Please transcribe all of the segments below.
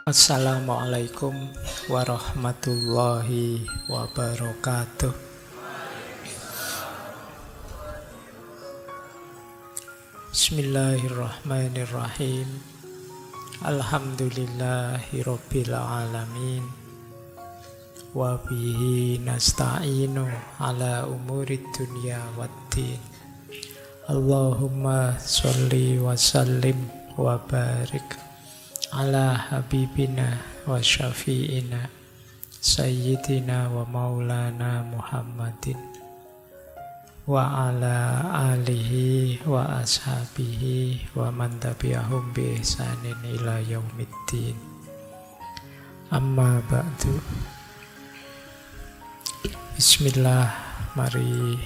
Assalamualaikum warahmatullahi wabarakatuh. Bismillahirrahmanirrahim. Alhamdulillahirabbil alamin. Wa bihi nasta'inu ala umurid dunya waddin. Allahumma sholli wa sallim wa barik ala habibina wa syafi'ina sayyidina wa maulana Muhammadin wa ala alihi wa ashabihi wa man tabi'ahum bi ihsanin ila yaumiddin. Amma ba'du. Bismillah, mari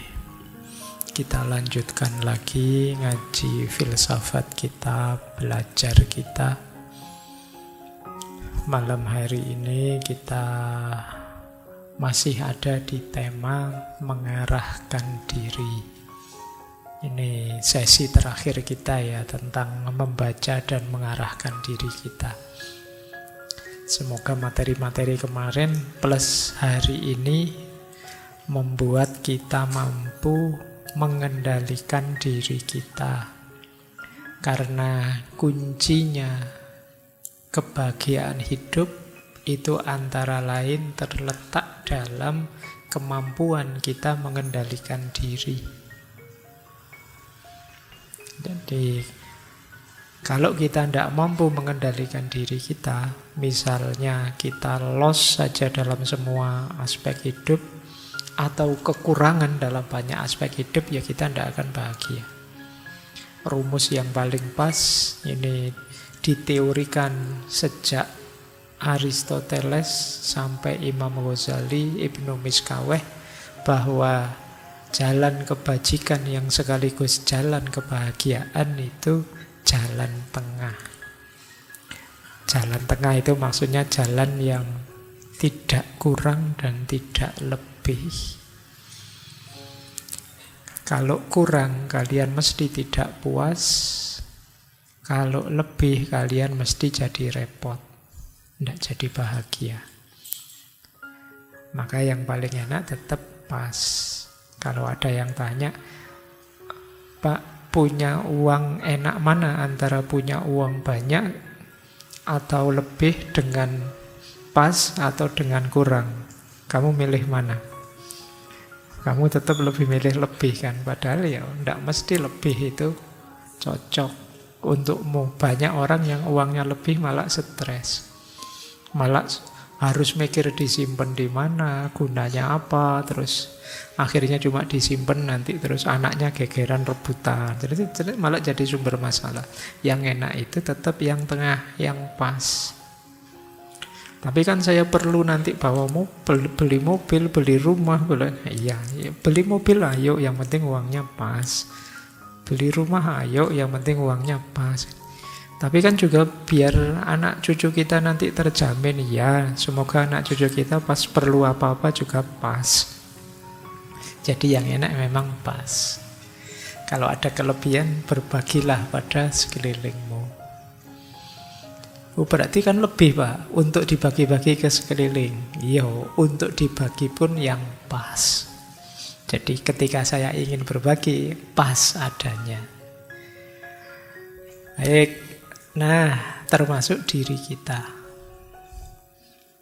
kita lanjutkan lagi ngaji filsafat kita, belajar kita. Malam hari ini kita masih ada di tema mengarahkan diri. Ini sesi terakhir kita ya, tentang membaca dan mengarahkan diri kita. Semoga materi-materi kemarin plus hari ini membuat kita mampu mengendalikan diri kita. Karena kuncinya kebahagiaan hidup itu antara lain terletak dalam kemampuan kita mengendalikan diri. Jadi kalau kita tidak mampu mengendalikan diri kita, misalnya kita loss saja dalam semua aspek hidup atau kekurangan dalam banyak aspek hidup, ya kita tidak akan bahagia. Rumus yang paling pas ini diteorikan sejak Aristoteles sampai Imam Ghazali, Ibnu Miskaweh, bahwa jalan kebajikan yang sekaligus jalan kebahagiaan itu jalan tengah. Jalan tengah itu maksudnya jalan yang tidak kurang dan tidak lebih. Kalau kurang, kalian mesti tidak puas. Kalau lebih, kalian mesti jadi repot, tidak jadi bahagia. Maka yang paling enak tetap pas. Kalau ada yang tanya, Pak, punya uang enak mana antara punya uang banyak atau lebih dengan pas atau dengan kurang? Kamu milih mana? Kamu tetap lebih milih lebih kan? Padahal ya tidak mesti lebih itu cocok untukmu. Banyak orang yang uangnya lebih malah stres, malah harus mikir disimpan di mana, gunanya apa, terus akhirnya cuma disimpan, nanti terus anaknya gegeran rebutan, jadi malah jadi sumber masalah. Yang enak itu tetap yang tengah, yang pas. Tapi kan saya perlu nanti bawa mobil, beli mobil, beli rumah, iya, beli mobil ayo, yang penting uangnya pas. Beli rumah ayo, yang penting uangnya pas. Tapi kan juga biar anak cucu kita nanti terjamin, ya semoga anak cucu kita pas perlu apa-apa juga pas. Jadi yang enak memang pas. Kalau ada kelebihan, berbagilah pada sekelilingmu. Oh, berarti kan lebih, Pak, untuk dibagi-bagi ke sekeliling. Iya, untuk dibagi pun yang pas. Jadi ketika saya ingin berbagi, pas adanya. Baik, nah termasuk diri kita.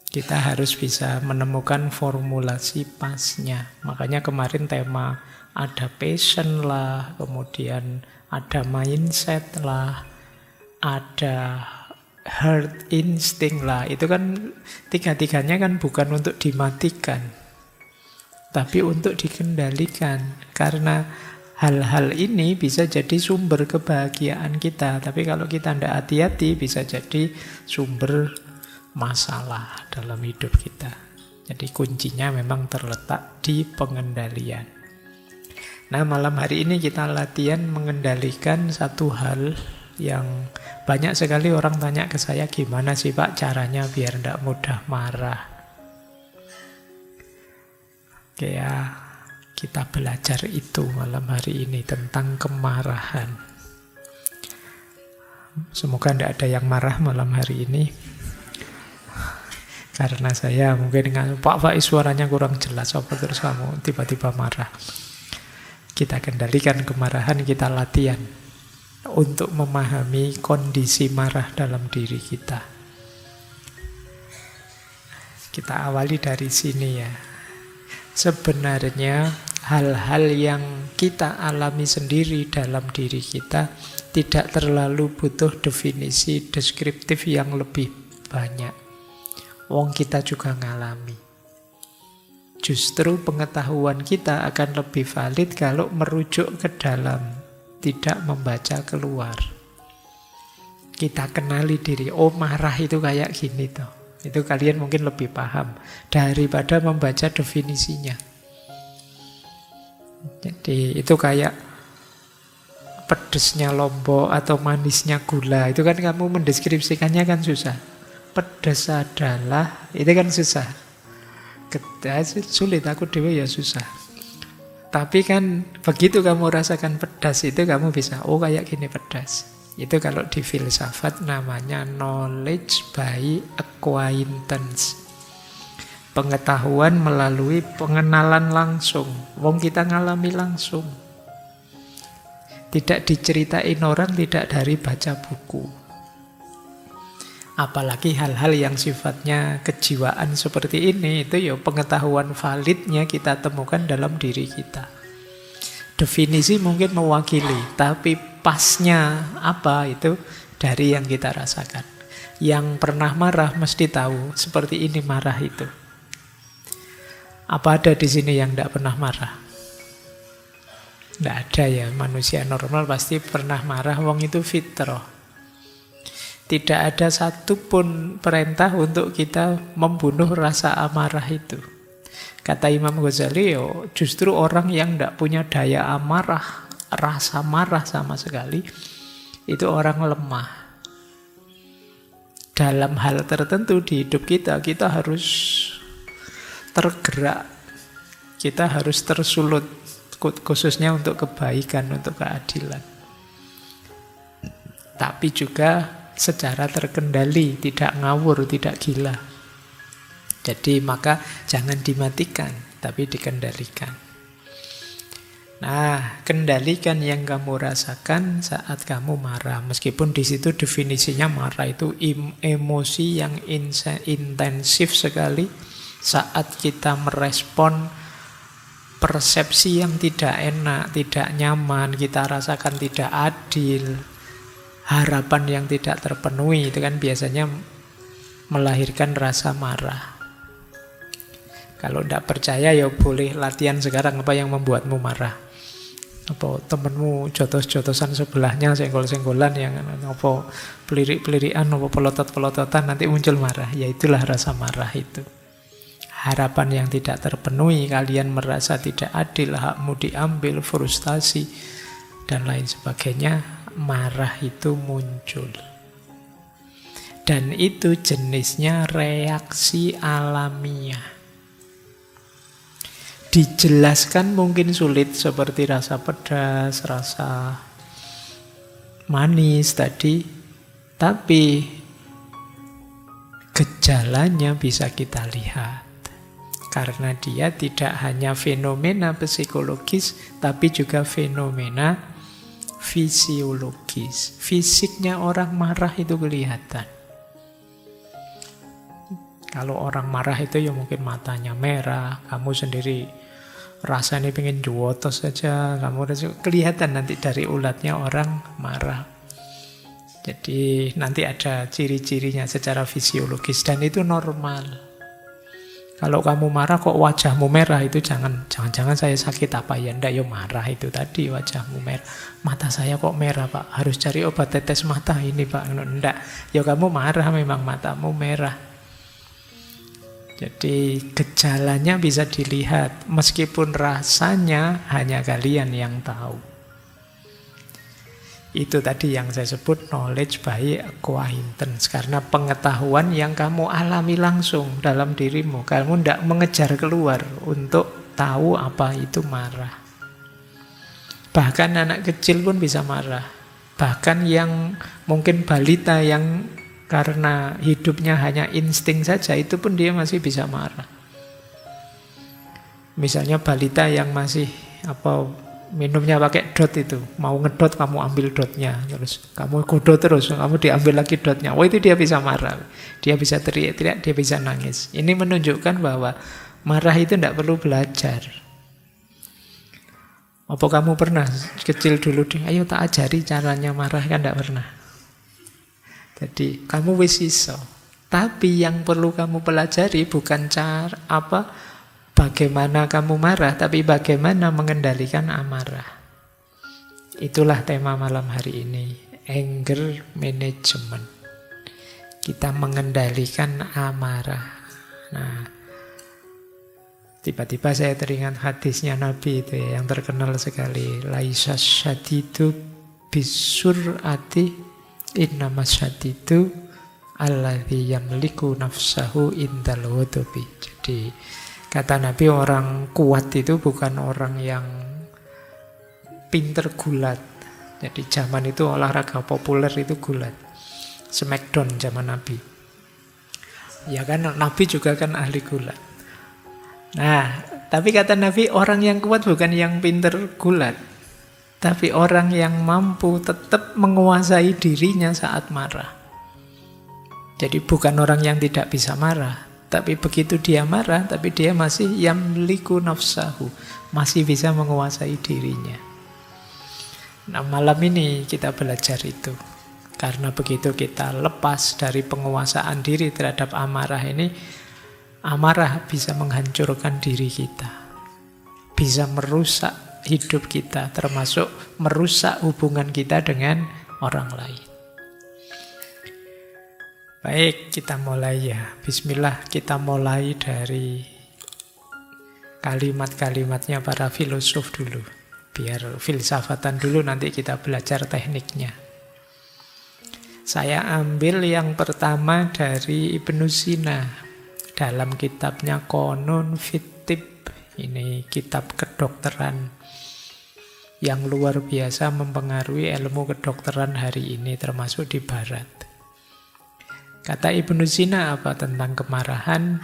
Kita harus bisa menemukan formulasi pasnya. Makanya kemarin tema ada passion lah, kemudian ada mindset lah, ada heart instinct lah. Itu kan tiga-tiganya kan bukan untuk dimatikan, tapi untuk dikendalikan. Karena hal-hal ini bisa jadi sumber kebahagiaan kita. Tapi kalau kita tidak hati-hati, bisa jadi sumber masalah dalam hidup kita. Jadi kuncinya memang terletak di pengendalian. Nah, malam hari ini kita latihan mengendalikan satu hal yang banyak sekali orang tanya ke saya, gimana sih Pak caranya biar tidak mudah marah? Oke ya, kita belajar itu malam hari ini tentang kemarahan. Semoga tidak ada yang marah malam hari ini. Karena saya mungkin Pak Faiz suaranya kurang jelas, apa terus kamu tiba-tiba marah. Kita kendalikan kemarahan, kita latihan untuk memahami kondisi marah dalam diri kita. Kita awali dari sini ya. Sebenarnya hal-hal yang kita alami sendiri dalam diri kita tidak terlalu butuh definisi deskriptif yang lebih banyak. Wong kita juga ngalami. Justru pengetahuan kita akan lebih valid kalau merujuk ke dalam, tidak membaca keluar. Kita kenali diri, oh marah itu kayak gini toh. Itu kalian mungkin lebih paham daripada membaca definisinya. Jadi itu kayak pedesnya lombok atau manisnya gula. Itu kan kamu mendeskripsikannya kan susah. Pedas adalah, itu kan susah. Sulit, aku dewe ya susah. Tapi kan begitu kamu rasakan pedas itu kamu bisa, oh kayak gini pedas. Itu kalau di filsafat namanya knowledge by acquaintance. Pengetahuan melalui pengenalan langsung. Wong kita ngalami langsung. Tidak diceritain orang, tidak dari baca buku. Apalagi hal-hal yang sifatnya kejiwaan seperti ini, itu ya pengetahuan validnya kita temukan dalam diri kita. Definisi mungkin mewakili, tapi pasnya apa itu dari yang kita rasakan. Yang pernah marah mesti tahu seperti ini marah itu. Apa ada di sini yang tidak pernah marah? Tidak ada ya, manusia normal pasti pernah marah, wong itu fitrah. Tidak ada satupun perintah untuk kita membunuh rasa amarah itu. Kata Imam Ghazali, justru orang yang tidak punya daya amarah, rasa marah sama sekali, itu orang lemah. Dalam hal tertentu di hidup kita, kita harus tergerak, kita harus tersulut, khususnya untuk kebaikan, untuk keadilan. Tapi juga secara terkendali, tidak ngawur, tidak gila. Jadi maka jangan dimatikan, tapi dikendalikan. Nah, kendalikan yang kamu rasakan saat kamu marah. Meskipun di situ definisinya marah itu emosi yang intensif sekali saat kita merespon persepsi yang tidak enak, tidak nyaman, kita rasakan tidak adil, harapan yang tidak terpenuhi, itu kan biasanya melahirkan rasa marah. Kalau tidak percaya ya boleh latihan sekarang apa yang membuatmu marah. Apa temenmu jotos-jotosan sebelahnya, senggol-senggolan, yang apa pelirik-pelirikan, apa pelotot-pelototan, nanti muncul marah. Ya itulah rasa marah itu. Harapan yang tidak terpenuhi, kalian merasa tidak adil, hakmu diambil, frustasi, dan lain sebagainya, marah itu muncul. Dan itu jenisnya reaksi alamiah. Dijelaskan mungkin sulit seperti rasa pedas, rasa manis tadi, tapi gejalanya bisa kita lihat. Karena dia tidak hanya fenomena psikologis, tapi juga fenomena fisiologis. Fisiknya orang marah itu kelihatan. Kalau orang marah itu ya mungkin matanya merah, kamu sendiri rasanya pengen juotos saja, kamu kelihatan nanti dari ulatnya orang marah. Jadi nanti ada ciri-cirinya secara fisiologis dan itu normal. Kalau kamu marah kok wajahmu merah, itu jangan-jangan saya sakit apa ya? Ndak, ya marah itu tadi wajahmu merah. Mata saya kok merah Pak, harus cari obat tetes mata ini Pak. Ndak, ya kamu marah memang matamu merah. Jadi gejalanya bisa dilihat, meskipun rasanya hanya kalian yang tahu. Itu tadi yang saya sebut knowledge by acquaintance. Karena pengetahuan yang kamu alami langsung dalam dirimu. Kamu tidak mengejar keluar untuk tahu apa itu marah. Bahkan anak kecil pun bisa marah. Bahkan yang mungkin balita yang karena hidupnya hanya insting saja, itu pun dia masih bisa marah. Misalnya balita yang masih minumnya pakai dot itu, mau ngedot kamu ambil dotnya, terus kamu godot terus, kamu diambil lagi dotnya. Itu dia bisa marah, dia bisa teriak-teriak, dia bisa nangis. Ini menunjukkan bahwa marah itu tidak perlu belajar. Apa kamu pernah kecil dulu, ayo tak ajari caranya marah, kan tidak pernah. Jadi kamu wis iso. Tapi yang perlu kamu pelajari bukan bagaimana kamu marah, tapi bagaimana mengendalikan amarah. Itulah tema malam hari ini, anger management. Kita mengendalikan amarah. Nah, tiba-tiba saya teringat hadisnya Nabi itu ya, yang terkenal sekali. Laisas syadidu bisur'ati innamas syadidu alladzi yamliku nafsahu indal ghadabi. Jadi kata Nabi, orang kuat itu bukan orang yang pinter gulat. Jadi zaman itu olahraga populer itu gulat. Smackdown zaman Nabi. Ya kan, Nabi juga kan ahli gulat. Nah, tapi kata Nabi, orang yang kuat bukan yang pinter gulat, tapi orang yang mampu tetap menguasai dirinya saat marah. Jadi bukan orang yang tidak bisa marah, tapi begitu dia marah, tapi dia masih yamliku nafsahu, masih bisa menguasai dirinya. Nah, malam ini kita belajar itu. Karena begitu kita lepas dari penguasaan diri terhadap amarah ini, amarah bisa menghancurkan diri kita. Bisa merusak hidup kita, termasuk merusak hubungan kita dengan orang lain. Baik, kita mulai ya. Bismillah, kita mulai dari kalimat-kalimatnya para filosof dulu. Biar filsafatan dulu, nanti kita belajar tekniknya. Saya ambil yang pertama dari Ibnu Sina dalam kitabnya Qanun fit Tibb. Ini kitab kedokteran yang luar biasa mempengaruhi ilmu kedokteran hari ini, termasuk di barat. Kata Ibnu Sina apa tentang kemarahan?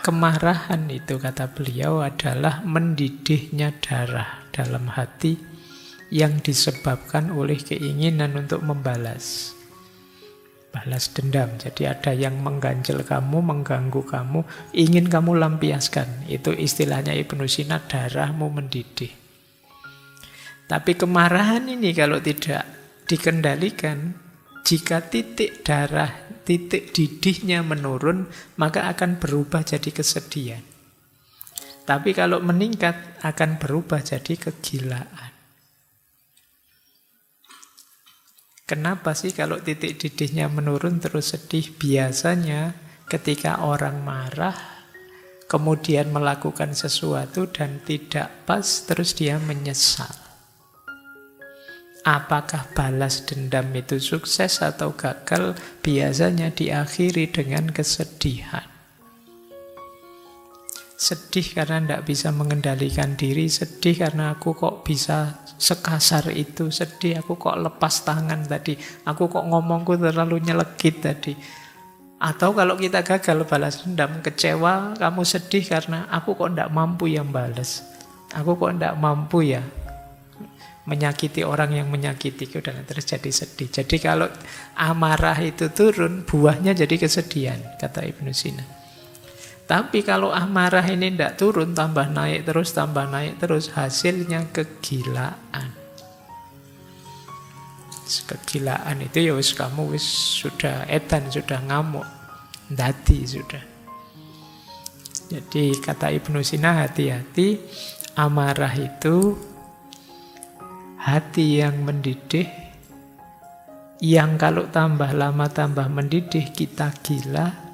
Kemarahan itu, kata beliau, adalah mendidihnya darah dalam hati yang disebabkan oleh keinginan untuk membalas. Balas dendam. Jadi ada yang mengganjel kamu, mengganggu kamu, ingin kamu lampiaskan. Itu istilahnya Ibnu Sina, darahmu mendidih. Tapi kemarahan ini kalau tidak dikendalikan, jika titik darah, titik didihnya menurun, maka akan berubah jadi kesedihan. Tapi kalau meningkat, akan berubah jadi kegilaan. Kenapa sih kalau titik didihnya menurun terus sedih? Biasanya ketika orang marah, kemudian melakukan sesuatu dan tidak pas, terus dia menyesal. Apakah balas dendam itu sukses atau gagal? Biasanya diakhiri dengan kesedihan. Sedih karena tidak bisa mengendalikan diri, sedih karena aku kok bisa sekasar itu, sedih aku kok lepas tangan tadi, aku kok ngomongku terlalu nyelekit tadi. Atau kalau kita gagal balas dendam, kecewa, kamu sedih karena aku kok tidak mampu yang balas, aku kok tidak mampu ya menyakiti orang yang menyakitiku, dan terus jadi sedih. Jadi kalau amarah itu turun, buahnya jadi kesedihan, kata Ibnu Sina. Tapi kalau amarah ini tidak turun, tambah naik terus, hasilnya kegilaan. Kegilaan itu ya kamu sudah edan, sudah ngamuk, dadi sudah. Jadi kata Ibnu Sina, hati-hati, amarah itu hati yang mendidih, yang kalau tambah lama tambah mendidih kita gila.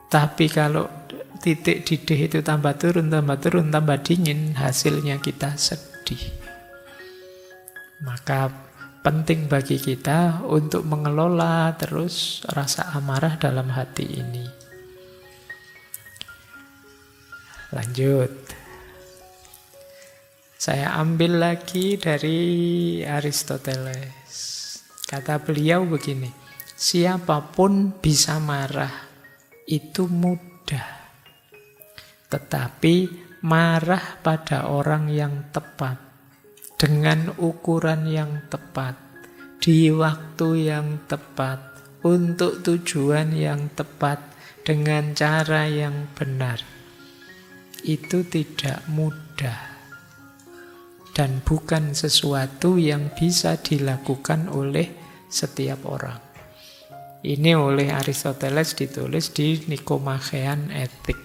Tapi kalau titik didih itu tambah turun, tambah dingin, hasilnya kita sedih. Maka penting bagi kita untuk mengelola terus rasa amarah dalam hati ini. Lanjut. Saya ambil lagi dari Aristoteles. Kata beliau begini, Siapapun bisa marah, itu mudah. Tetapi marah pada orang yang tepat, dengan ukuran yang tepat, di waktu yang tepat, untuk tujuan yang tepat, dengan cara yang benar, itu tidak mudah. Dan bukan sesuatu yang bisa dilakukan oleh setiap orang. Ini oleh Aristoteles ditulis di Nikomachean Ethic.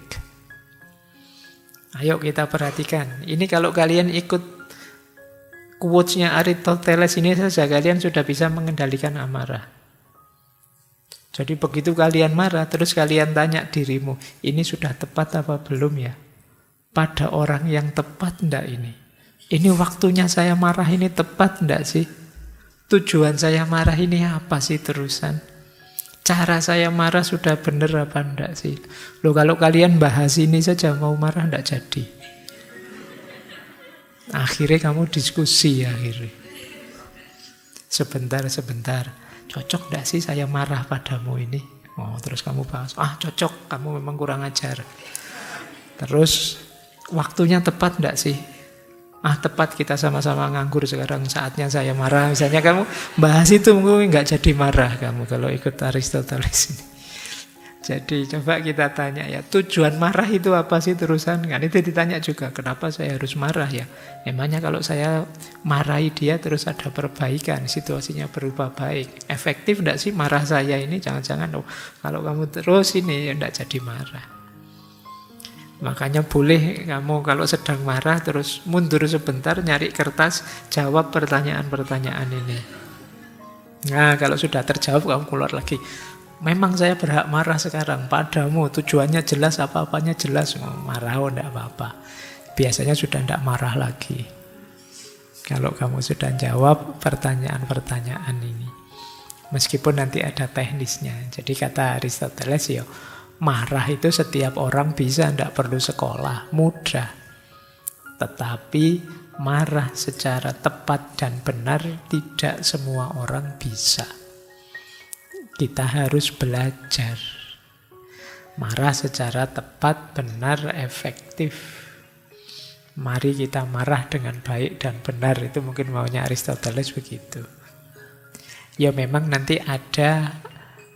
Ayo kita perhatikan. Ini kalau kalian ikut quotes-nya Aristoteles ini saja, kalian sudah bisa mengendalikan amarah. Jadi begitu kalian marah, terus kalian tanya dirimu, ini sudah tepat apa belum ya? Pada orang yang tepat enggak ini? Ini waktunya saya marah ini tepat enggak sih? Tujuan saya marah ini apa sih terusan? Cara saya marah sudah benar apa enggak sih? Loh, kalau kalian bahas ini saja mau marah enggak jadi. Akhirnya kamu diskusi akhirnya. Sebentar. Cocok enggak sih saya marah padamu ini? Oh, terus kamu bahas, cocok, kamu memang kurang ajar. Terus waktunya tepat enggak sih? Tepat, kita sama-sama nganggur sekarang, saatnya saya marah. Misalnya kamu bahas itu, mungkin nggak jadi marah kamu kalau ikut Aristoteles ini. Jadi coba kita tanya ya, tujuan marah itu apa sih terusan? Kan itu ditanya juga, kenapa saya harus marah ya? Emangnya kalau saya marahi dia terus ada perbaikan, situasinya berubah baik. Efektif enggak sih marah saya ini? Jangan-jangan kalau kamu terus ini ya enggak jadi marah. Makanya boleh kamu kalau sedang marah terus mundur sebentar, nyari kertas, jawab pertanyaan-pertanyaan ini. Nah, kalau sudah terjawab kamu keluar lagi. Memang saya berhak marah sekarang padamu, tujuannya jelas, apa-apanya jelas. Marah enggak apa-apa. Biasanya sudah enggak marah lagi. Kalau kamu sudah jawab pertanyaan-pertanyaan ini. Meskipun nanti ada teknisnya. Jadi kata Aristoteles ya, marah itu setiap orang bisa, tidak perlu sekolah, mudah. Tetapi marah secara tepat dan benar tidak semua orang bisa. Kita harus belajar. Marah secara tepat, benar, efektif. Mari kita marah dengan baik dan benar. Itu mungkin maunya Aristoteles begitu. Ya memang nanti ada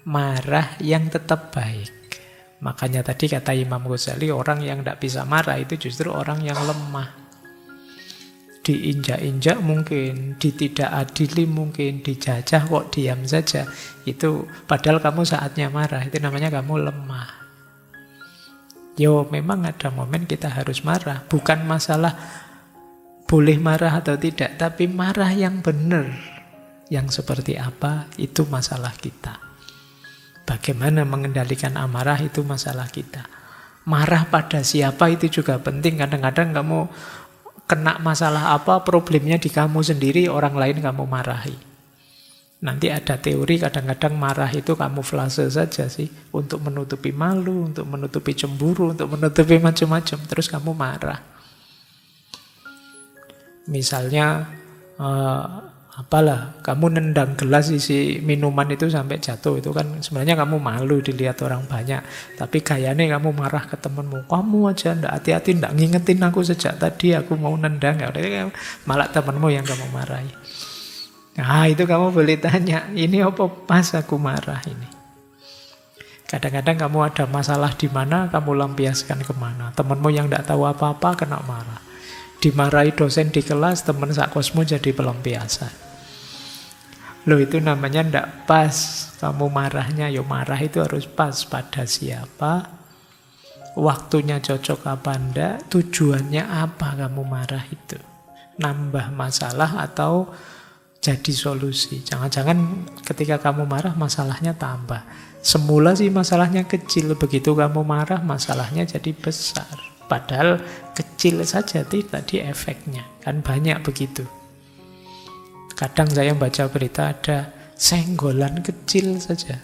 marah yang tetap baik. Makanya tadi kata Imam Ghazali, orang yang tidak bisa marah itu justru orang yang lemah. Diinjak-injak mungkin, ditidakadili mungkin, dijajah kok diam saja. Itu padahal kamu saatnya marah, itu namanya kamu lemah. Yo, memang ada momen kita harus marah. Bukan masalah boleh marah atau tidak, tapi marah yang benar. Yang seperti apa, itu masalah kita. Bagaimana mengendalikan amarah itu masalah kita. Marah pada siapa itu juga penting. Kadang-kadang kamu kena masalah apa, problemnya di kamu sendiri, orang lain kamu marahi. Nanti ada teori kadang-kadang marah itu kamuflase saja sih. Untuk menutupi malu, untuk menutupi cemburu, untuk menutupi macam-macam. Terus kamu marah. Misalnya kamu nendang gelas isi minuman itu sampai jatuh, itu kan sebenarnya kamu malu dilihat orang banyak, tapi gayanya kamu marah ke temanmu, kamu aja ndak hati-hati, ndak ngingetin aku sejak tadi aku mau nendang, malah temanmu yang kamu marahi. Nah itu kamu boleh tanya, ini apa pas aku marah ini? Kadang-kadang kamu ada masalah di mana, kamu lampiaskan kemana? Temanmu yang ndak tahu apa-apa kena marah. Dimarahi dosen di kelas, teman sakosmu jadi pelampiasan. Loh itu namanya ndak pas. Kamu marahnya, marah itu harus pas pada siapa, waktunya cocok apa ndak, tujuannya apa kamu marah itu. Nambah masalah atau jadi solusi. Jangan-jangan ketika kamu marah masalahnya tambah. Semula sih masalahnya kecil, begitu kamu marah masalahnya jadi besar. Padahal kecil saja tadi efeknya. Kan banyak begitu. Kadang saya baca berita ada senggolan kecil saja.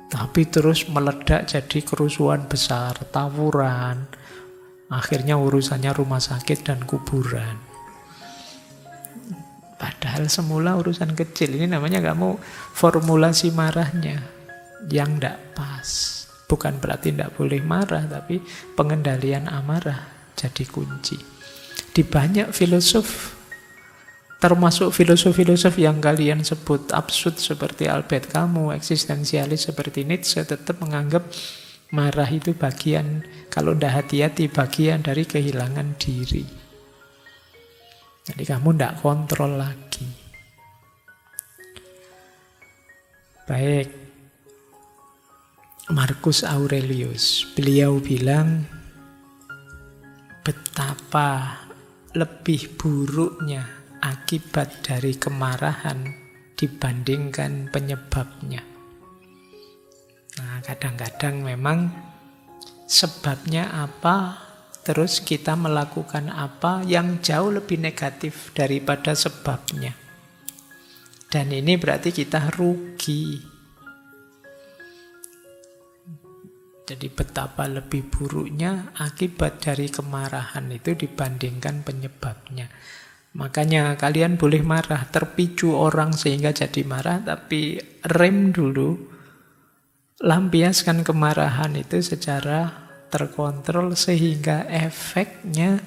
Tapi terus meledak jadi kerusuhan besar, tawuran. Akhirnya urusannya rumah sakit dan kuburan. Padahal semula urusan kecil. Ini namanya kamu formulasi marahnya yang tidak pas. Bukan berarti tidak boleh marah, tapi pengendalian amarah jadi kunci. Di banyak filosof, termasuk filosof-filosof yang kalian sebut absurd seperti Albert Camus, eksistensialis seperti Nietzsche, tetap menganggap marah itu bagian, kalau tidak hati-hati, bagian dari kehilangan diri. Jadi kamu tidak kontrol lagi. Baik. Marcus Aurelius, beliau bilang betapa lebih buruknya akibat dari kemarahan dibandingkan penyebabnya. Nah, kadang-kadang memang sebabnya apa, terus kita melakukan apa yang jauh lebih negatif daripada sebabnya. Dan ini berarti kita rugi. Jadi betapa lebih buruknya akibat dari kemarahan itu dibandingkan penyebabnya. Makanya kalian boleh marah, terpicu orang sehingga jadi marah, tapi rem dulu, lampiaskan kemarahan itu secara terkontrol sehingga efeknya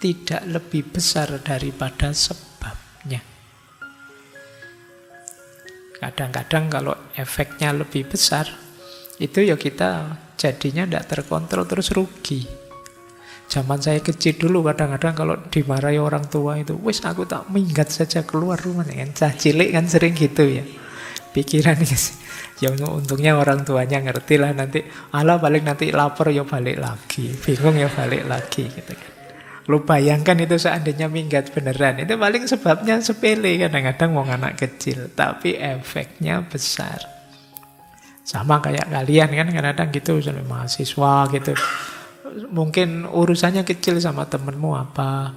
tidak lebih besar daripada sebabnya. Kadang-kadang kalau efeknya lebih besar, itu ya kita jadinya tidak terkontrol, terus rugi. Zaman saya kecil dulu kadang-kadang kalau dimarahi orang tua itu, wis aku tak minggat saja keluar rumah. Kan cah cilik kan sering gitu ya. Pikiran ya untungnya orang tuanya ngerti lah, nanti alah balik nanti lapar ya balik lagi, bingung ya balik lagi gitu kan. Lu bayangkan itu seandainya minggat beneran, itu paling sebabnya sepele kadang-kadang mau anak kecil, tapi efeknya besar. Sama kayak kalian kan kadang-kadang gitu, mahasiswa gitu. Mungkin urusannya kecil sama temenmu apa,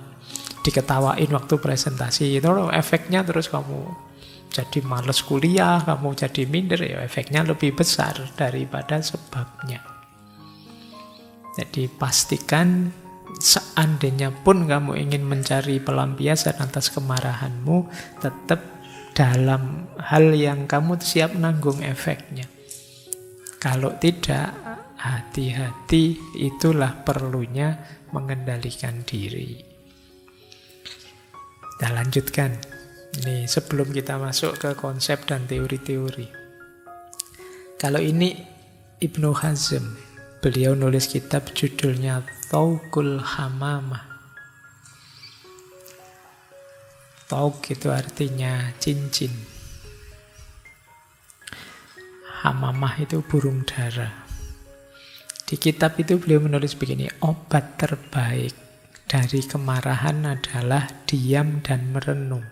diketawain waktu presentasi, itu efeknya terus kamu jadi males kuliah, kamu jadi minder, ya efeknya lebih besar daripada sebabnya. Jadi pastikan seandainya pun kamu ingin mencari pelampiasan atas kemarahanmu, tetap dalam hal yang kamu siap nanggung efeknya. Kalau tidak, hati-hati, itulah perlunya mengendalikan diri. Kita lanjutkan. Ini sebelum kita masuk ke konsep dan teori-teori. Kalau ini Ibnu Hazm, beliau nulis kitab judulnya Tawqul Hamamah. Tawq itu artinya cincin. Hamamah itu burung dara. Di kitab itu beliau menulis begini, obat terbaik dari kemarahan adalah diam dan merenung.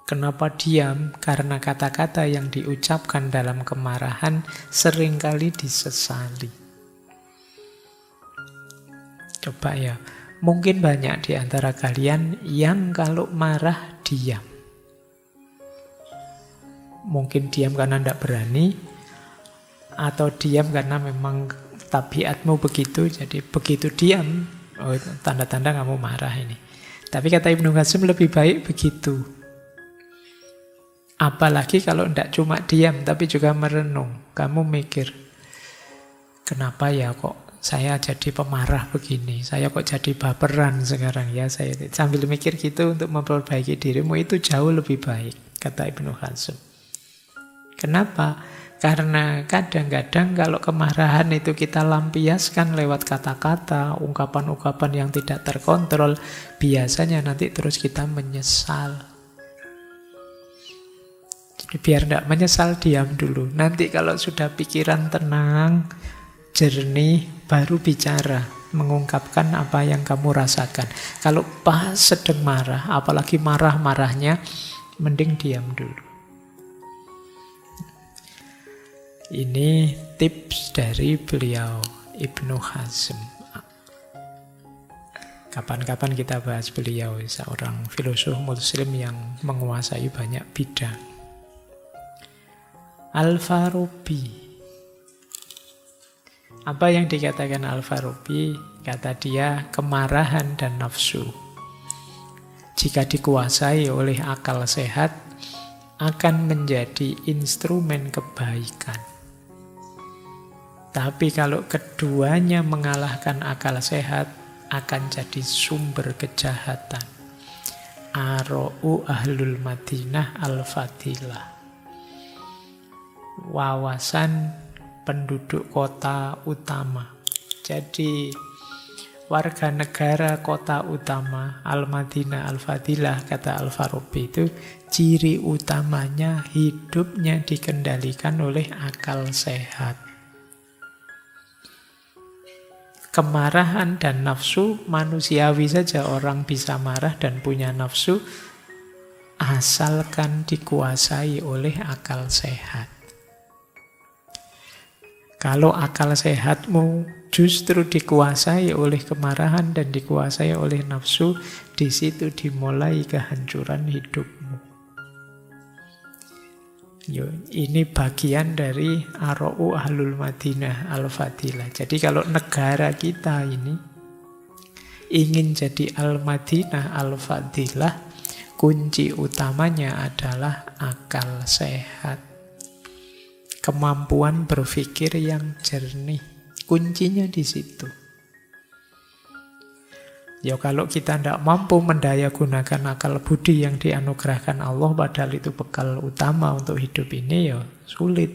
Kenapa diam? Karena kata-kata yang diucapkan dalam kemarahan seringkali disesali. Coba ya, mungkin banyak di antara kalian yang kalau marah diam. Mungkin diam karena tidak berani, atau diam karena memang tabiatmu begitu, jadi begitu diam, oh, tanda-tanda kamu marah ini. Tapi kata Ibnu Hazm lebih baik begitu. Apalagi kalau tidak cuma diam, tapi juga merenung. Kamu mikir, kenapa ya kok saya jadi pemarah begini, saya kok jadi baperan sekarang ya, saya sambil mikir gitu untuk memperbaiki dirimu, itu jauh lebih baik, kata Ibnu Hazm. Kenapa? Karena kadang-kadang kalau kemarahan itu kita lampiaskan lewat kata-kata, ungkapan-ungkapan yang tidak terkontrol, biasanya nanti terus kita menyesal. Jadi biar tidak menyesal, diam dulu. Nanti kalau sudah pikiran tenang, jernih, baru bicara, mengungkapkan apa yang kamu rasakan. Kalau pas sedang marah, apalagi marah-marahnya, mending diam dulu. Ini tips dari beliau Ibnu Hazm. Kapan-kapan kita bahas beliau, seorang filosof muslim yang menguasai banyak bidang. Al-Farabi. Apa yang dikatakan Al-Farabi? Kata dia, kemarahan dan nafsu. jika dikuasai oleh akal sehat, akan menjadi instrumen kebaikan. Tapi kalau keduanya mengalahkan akal sehat, akan jadi sumber kejahatan. Ara'u ahlul Madinah al-fadilah. Wawasan penduduk kota utama. Jadi warga negara kota utama Al-Madinah Al-Fadilah, kata Al-Farabi, itu ciri utamanya hidupnya dikendalikan oleh akal sehat. Kemarahan dan nafsu manusiawi saja, orang bisa marah dan punya nafsu asalkan dikuasai oleh akal sehat. Kalau akal sehatmu justru dikuasai oleh kemarahan dan dikuasai oleh nafsu, di situ dimulai kehancuran hidupmu. Ini bagian dari Ara'u ahlul Madinah al-Fadilah. Jadi kalau negara kita ini ingin jadi Al-Madinah al-Fadilah, kunci utamanya adalah akal sehat. Kemampuan berpikir yang jernih. Kuncinya di situ. Ya kalau kita tidak mampu mendayagunakan akal budi yang dianugerahkan Allah, padahal itu bekal utama untuk hidup ini, ya sulit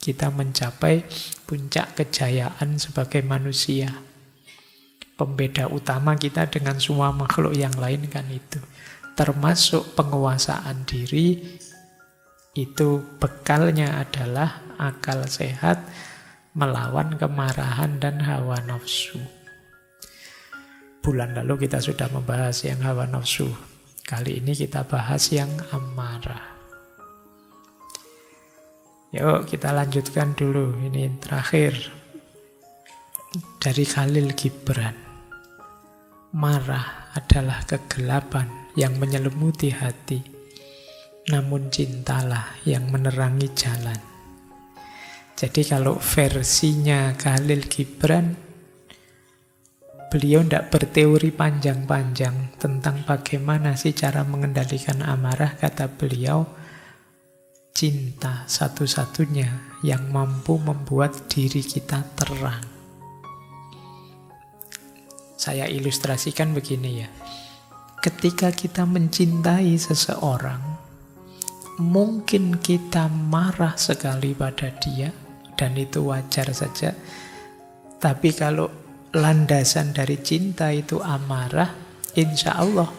kita mencapai puncak kejayaan sebagai manusia. Pembeda utama kita dengan semua makhluk yang lain kan itu. Termasuk penguasaan diri, itu bekalnya adalah akal sehat melawan kemarahan dan hawa nafsu. Bulan lalu kita sudah membahas yang hawa nafsu. Kali ini kita bahas yang amarah. Yuk kita lanjutkan dulu. Ini terakhir dari Khalil Gibran. Marah adalah kegelapan yang menyelimuti hati, namun cintalah yang menerangi jalan. Jadi kalau versinya Khalil Gibran, beliau tidak berteori panjang-panjang tentang bagaimana sih cara mengendalikan amarah. Kata beliau, cinta satu-satunya yang mampu membuat diri kita terang. Saya ilustrasikan begini ya. Ketika kita mencintai seseorang, mungkin kita marah sekali pada dia, dan itu wajar saja. Tapi kalau landasan dari cinta itu amarah, insya Allah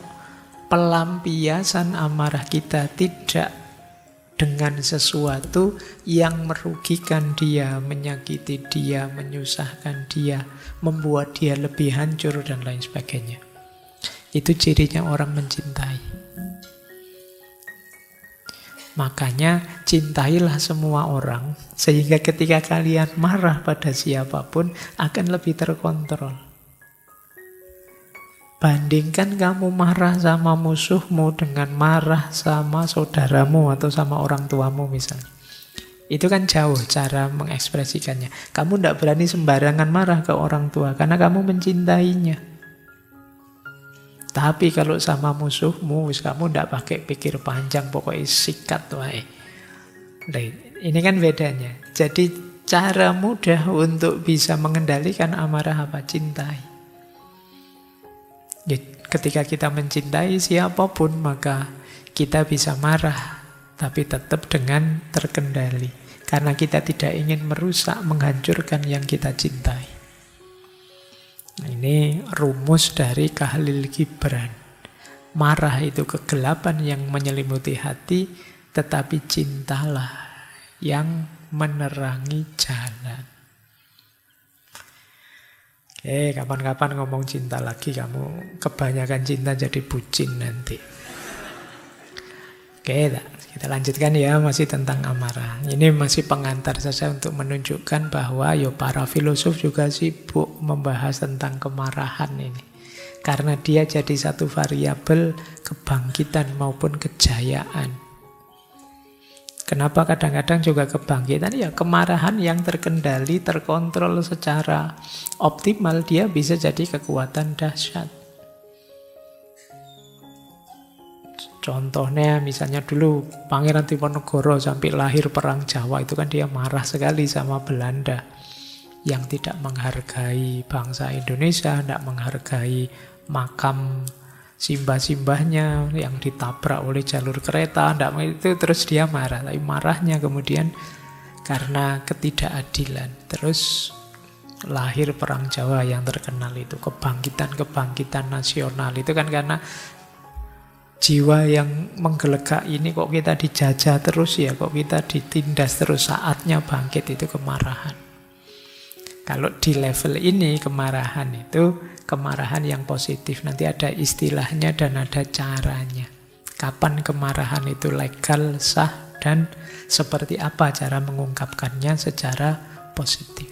pelampiasan amarah kita tidak dengan sesuatu yang merugikan dia, menyakiti dia, menyusahkan dia, membuat dia lebih hancur dan lain sebagainya. Itu cirinya orang mencintai. Makanya cintailah semua orang, sehingga ketika kalian marah pada siapapun akan lebih terkontrol. Bandingkan kamu marah sama musuhmu dengan marah sama saudaramu atau sama orang tuamu misalnya. Itu kan jauh cara mengekspresikannya. Kamu tidak berani sembarangan marah ke orang tua karena kamu mencintainya. Tapi kalau sama musuhmu, kamu tidak pakai pikir panjang, pokoknya sikat wae. Ini kan bedanya. Jadi cara mudah untuk bisa mengendalikan amarah apa? Cintai. Ketika kita mencintai siapapun, maka kita bisa marah, tapi tetap dengan terkendali. Karena kita tidak ingin merusak, menghancurkan yang kita cintai. Ini rumus dari Khalil Gibran. Marah itu kegelapan yang menyelimuti hati, tetapi cintalah yang menerangi jalan. Oke, kapan-kapan ngomong cinta lagi, kamu kebanyakan cinta jadi bucin nanti. Oke, kita lanjutkan ya, masih tentang amarah. Ini masih pengantar saja untuk menunjukkan bahwa para filosof juga sibuk membahas tentang kemarahan ini. Karena dia jadi satu variabel kebangkitan maupun kejayaan. Kenapa kadang-kadang juga kebangkitan? Ya kemarahan yang terkendali, terkontrol secara optimal, dia bisa jadi kekuatan dahsyat. Contohnya misalnya dulu Pangeran Diponegoro sampai lahir Perang Jawa itu kan dia marah sekali sama Belanda yang tidak menghargai bangsa Indonesia, tidak menghargai makam simbah-simbahnya yang ditabrak oleh jalur kereta, itu terus dia marah. Tapi marahnya kemudian karena ketidakadilan. Terus lahir Perang Jawa yang terkenal itu, kebangkitan nasional. Itu kan karena jiwa yang menggelegak ini, kok kita dijajah terus ya, kok kita ditindas terus, saatnya bangkit, itu kemarahan. Kalau di level ini kemarahan itu kemarahan yang positif. Nanti ada istilahnya dan ada caranya. Kapan kemarahan itu legal, sah, dan seperti apa cara mengungkapkannya secara positif.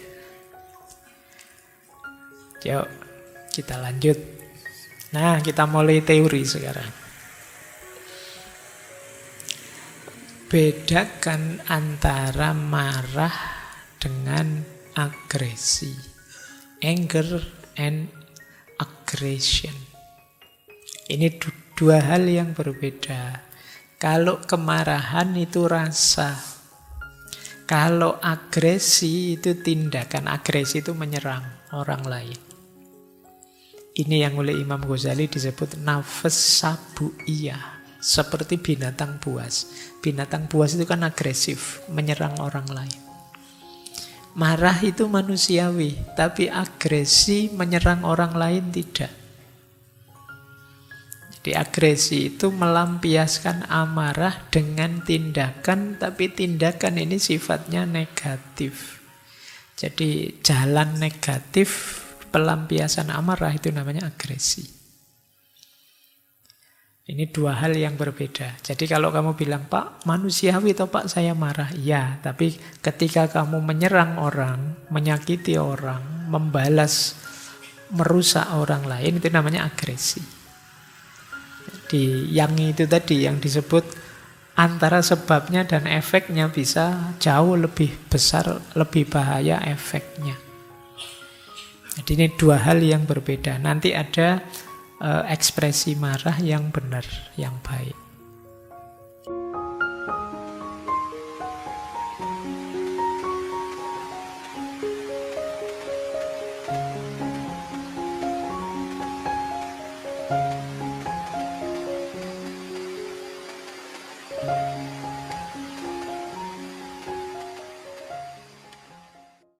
Yuk, kita lanjut. Nah, kita mulai teori sekarang. Bedakan antara marah dengan agresi. Anger and aggression. Ini dua hal yang berbeda. Kalau kemarahan itu rasa. Kalau agresi itu tindakan. Agresi itu menyerang orang lain. Ini yang oleh Imam Ghazali disebut nafas sabu'iyah. Seperti binatang buas. Binatang buas itu kan agresif, menyerang orang lain. Marah itu manusiawi, tapi agresi menyerang orang lain tidak. Jadi agresi itu melampiaskan amarah dengan tindakan, tapi tindakan ini sifatnya negatif. Jadi jalan negatif pelampiasan amarah itu namanya agresi. Ini dua hal yang berbeda. Jadi kalau kamu bilang, Pak, manusiawi toh Pak saya marah. Ya, tapi ketika kamu menyerang orang, menyakiti orang, membalas, merusak orang lain, itu namanya agresi. Jadi yang itu tadi yang disebut antara sebabnya dan efeknya bisa jauh lebih besar, lebih bahaya efeknya. Jadi ini dua hal yang berbeda. Nanti ada ekspresi marah yang benar, yang baik.